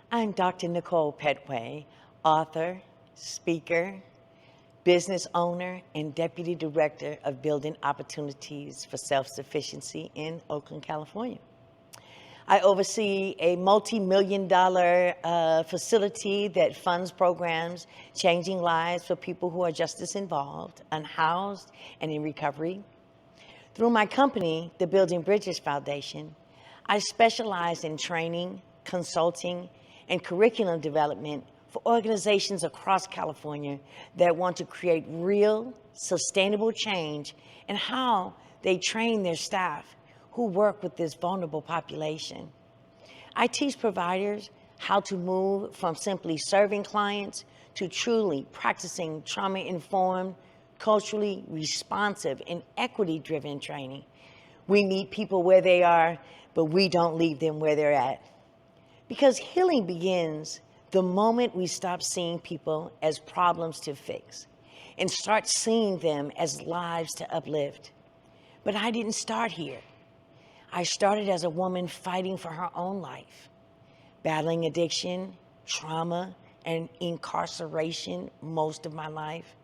I'm Dr. Nichole Pettway, author, speaker, business owner, and deputy director of Building Opportunities for Self-Sufficiency in Oakland, California. I oversee a multi-million-dollar facility that funds programs changing lives for people who are justice involved, unhoused, and in recovery. Through my company, the Building Bridges Foundation, I specialize in training, consulting, and curriculum development for organizations across California that want to create real, sustainable change in how they train their staff who work with this vulnerable population. I teach providers how to move from simply serving clients to truly practicing trauma-informed, culturally responsive, and equity-driven training. We meet people where they are, but we don't leave them where they're at. Because healing begins the moment we stop seeing people as problems to fix and start seeing them as lives to uplift. But I didn't start here. I started as a woman fighting for her own life, battling addiction, trauma, and incarceration most of my life.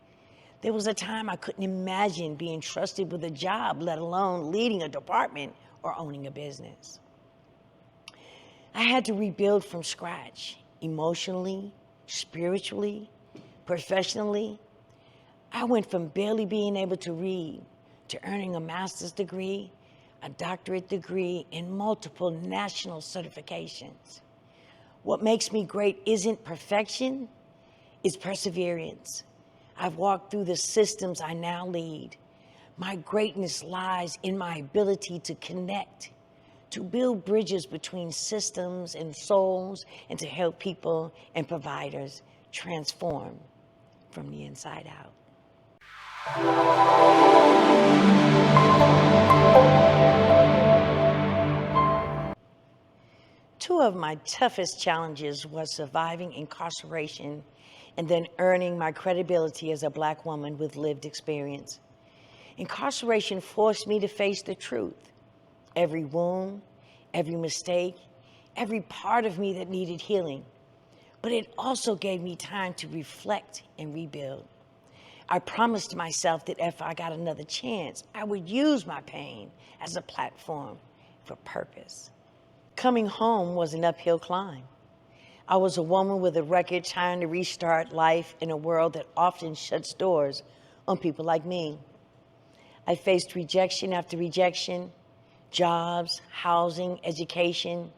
There was a time I couldn't imagine being trusted with a job, let alone leading a department or owning a business. I had to rebuild from scratch, emotionally, spiritually, professionally. I went from barely being able to read to earning a master's degree, a doctorate degree, and multiple national certifications. What makes me great isn't perfection, it's perseverance. I've walked through the systems I now lead. My greatness lies in my ability to connect, to build bridges between systems and souls, and to help people and providers transform from the inside out. Two of my toughest challenges was surviving incarceration and then earning my credibility as a Black woman with lived experience. Incarceration forced me to face the truth. Every wound, every mistake, every part of me that needed healing. But it also gave me time to reflect and rebuild. I promised myself that if I got another chance, I would use my pain as a platform for purpose. Coming home was an uphill climb. I was a woman with a record trying to restart life in a world that often shuts doors on people like me. I faced rejection after rejection, jobs, housing, education.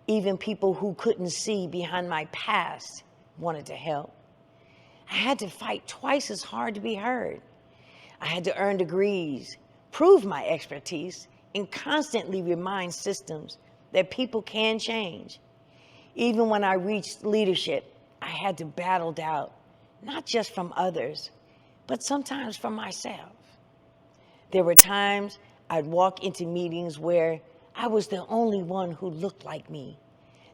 Even people who couldn't see behind my past wanted to help. I had to fight twice as hard to be heard. I had to earn degrees, prove my expertise, and constantly remind systems that people can change. Even when I reached leadership, I had to battle doubt, not just from others, but sometimes from myself. There were times I'd walk into meetings where I was the only one who looked like me,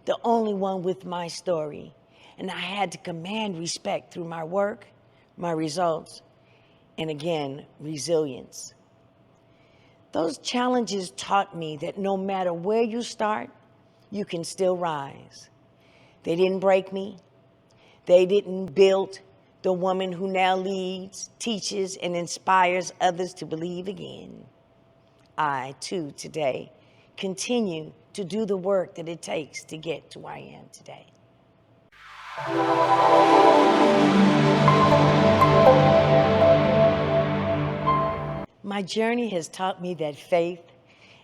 the only one with my story, and I had to command respect through my work, my results, and again, resilience. Those challenges taught me that no matter where you start, you can still rise. They didn't break me. They didn't build the woman who now leads, teaches, and inspires others to believe again. I, too, today, continue to do the work that it takes to get to where I am today. My journey has taught me that faith,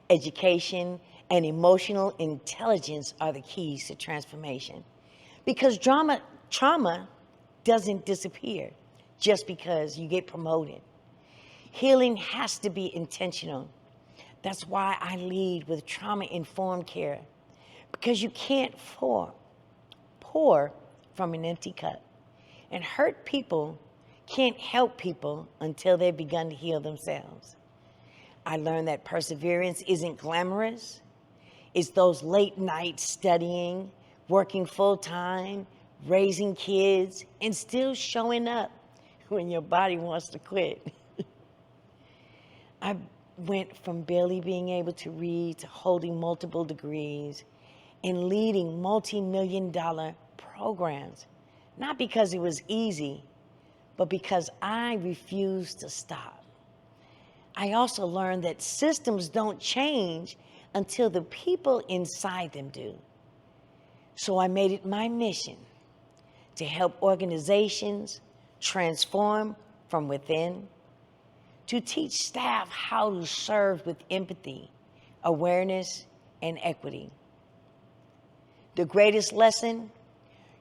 education, and emotional intelligence are the keys to transformation. Because trauma doesn't disappear just because you get promoted. Healing has to be intentional. That's why I lead with trauma-informed care, because you can't pour from an empty cup. And hurt people can't help people until they've begun to heal themselves. I learned that perseverance isn't glamorous. It's those late nights studying, working full-time, raising kids, and still showing up when your body wants to quit. I went from barely being able to read to holding multiple degrees in leading multi-million-dollar programs, not because it was easy, but because I refused to stop. I also learned that systems don't change until the people inside them do. So I made it my mission to help organizations transform from within, to teach staff how to serve with empathy, awareness, and equity. The greatest lesson: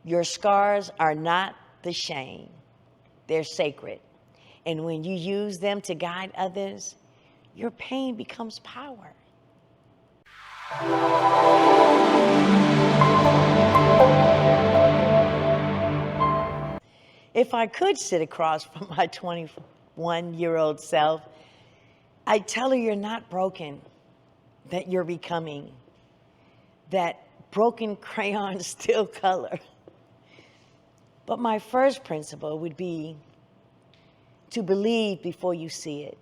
your scars are not the shame, they're sacred. And when you use them to guide others, your pain becomes power. If I could sit across from my 21-year-old self, I'd tell her you're not broken, that you're becoming, that broken crayons still color. But my first principle would be to believe before you see it,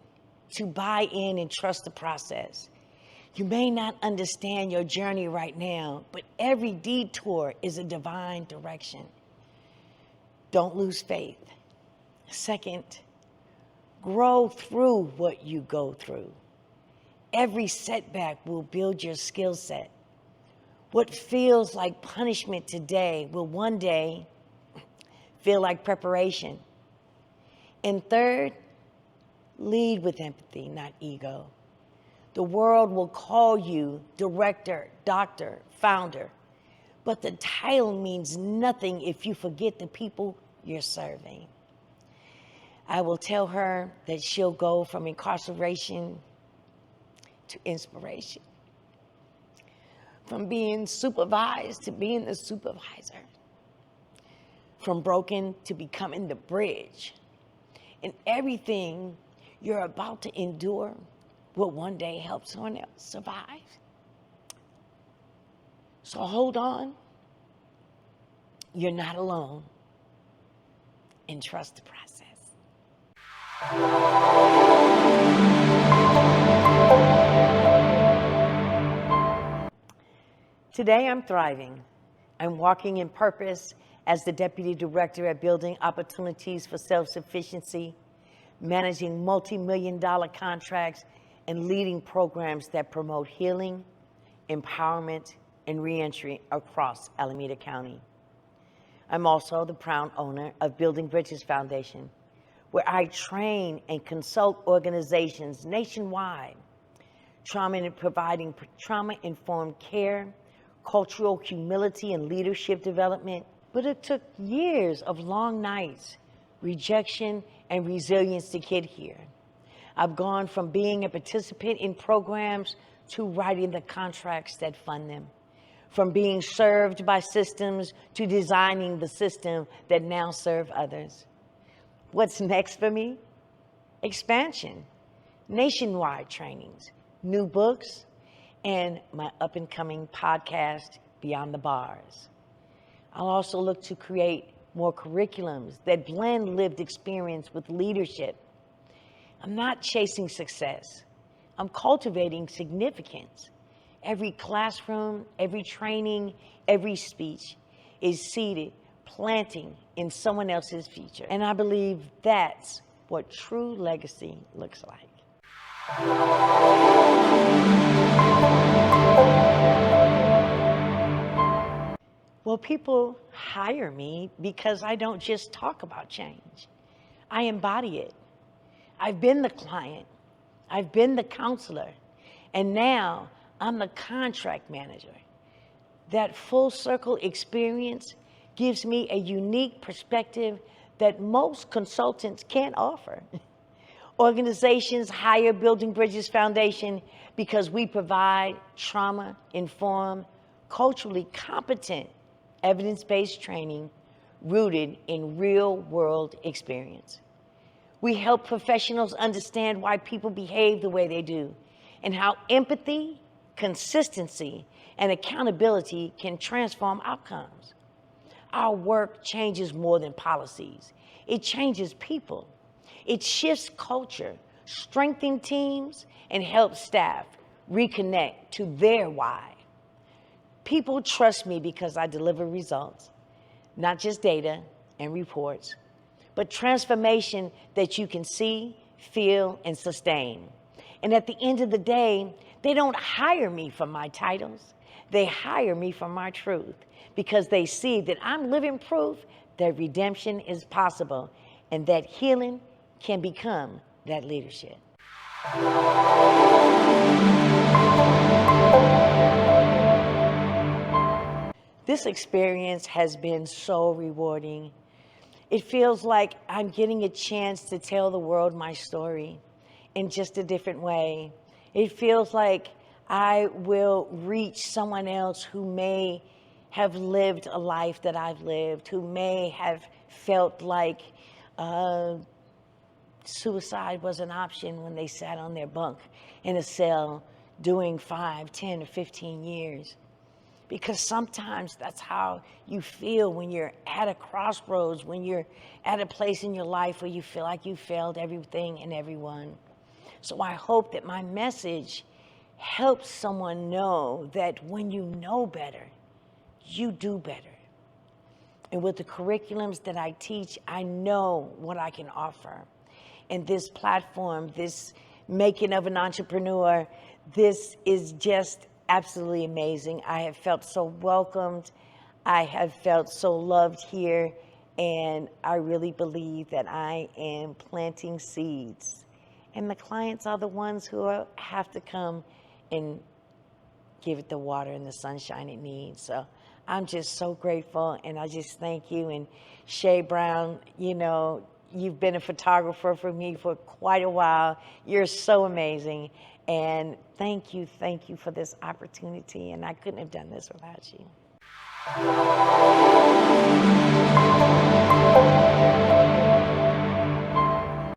to buy in and trust the process. You may not understand your journey right now, but every detour is a divine direction. Don't lose faith. Second, grow through what you go through. Every setback will build your skill set. What feels like punishment today will one day feel like preparation. And third, lead with empathy, not ego. The world will call you director, doctor, founder, but the title means nothing if you forget the people you're serving. I will tell her that she'll go from incarceration to inspiration, from being supervised to being the supervisor, from broken to becoming the bridge. And everything you're about to endure will one day help someone else survive. So hold on. You're not alone. And trust the process. Today I'm thriving. I'm walking in purpose as the Deputy Director at Building Opportunities for Self-Sufficiency, managing multi-million-dollar contracts and leading programs that promote healing, empowerment, and reentry across Alameda County. I'm also the proud owner of Building Bridges Foundation, where I train and consult organizations nationwide, providing trauma-informed care, cultural humility, and leadership development. But it took years of long nights, rejection, and resilience to get here. I've gone from being a participant in programs to writing the contracts that fund them, from being served by systems to designing the system that now serve others. What's next for me? Expansion, nationwide trainings, new books, and my up-and-coming podcast, Beyond the Bars. I'll also look to create more curriculums that blend lived experience with leadership. I'm not chasing success. I'm cultivating significance. Every classroom, every training, every speech is seeded, planting in someone else's future. And I believe that's what true legacy looks like. Well, people hire me because I don't just talk about change. I embody it. I've been the client. I've been the counselor. And now I'm the contract manager. That full circle experience gives me a unique perspective that most consultants can't offer. Organizations hire Building Bridges Foundation because we provide trauma-informed, culturally competent, evidence-based training rooted in real-world experience. We help professionals understand why people behave the way they do and how empathy, consistency, and accountability can transform outcomes. Our work changes more than policies. It changes people. It shifts culture, strengthens teams, and helps staff reconnect to their why. People trust me because I deliver results, not just data and reports, but transformation that you can see, feel, and sustain. And at the end of the day, they don't hire me for my titles. They hire me for my truth because they see that I'm living proof that redemption is possible and that healing can become that leadership. This experience has been so rewarding. It feels like I'm getting a chance to tell the world my story in just a different way. It feels like I will reach someone else who may have lived a life that I've lived, who may have felt like suicide was an option when they sat on their bunk in a cell doing 5, 10, or 15 years. Because sometimes that's how you feel when you're at a crossroads, when you're at a place in your life where you feel like you failed everything and everyone. So I hope that my message helps someone know that when you know better, you do better. And with the curriculums that I teach, I know what I can offer. And this platform, this making of an entrepreneur, this is just absolutely amazing. I have felt so welcomed. I have felt so loved here. And I really believe that I am planting seeds. And the clients are the ones who have to come and give it the water and the sunshine it needs. So I'm just so grateful, and I just thank you. And Shay Brown, you know, you've been a photographer for me for quite a while. You're so amazing. And thank you for this opportunity. And I couldn't have done this without you.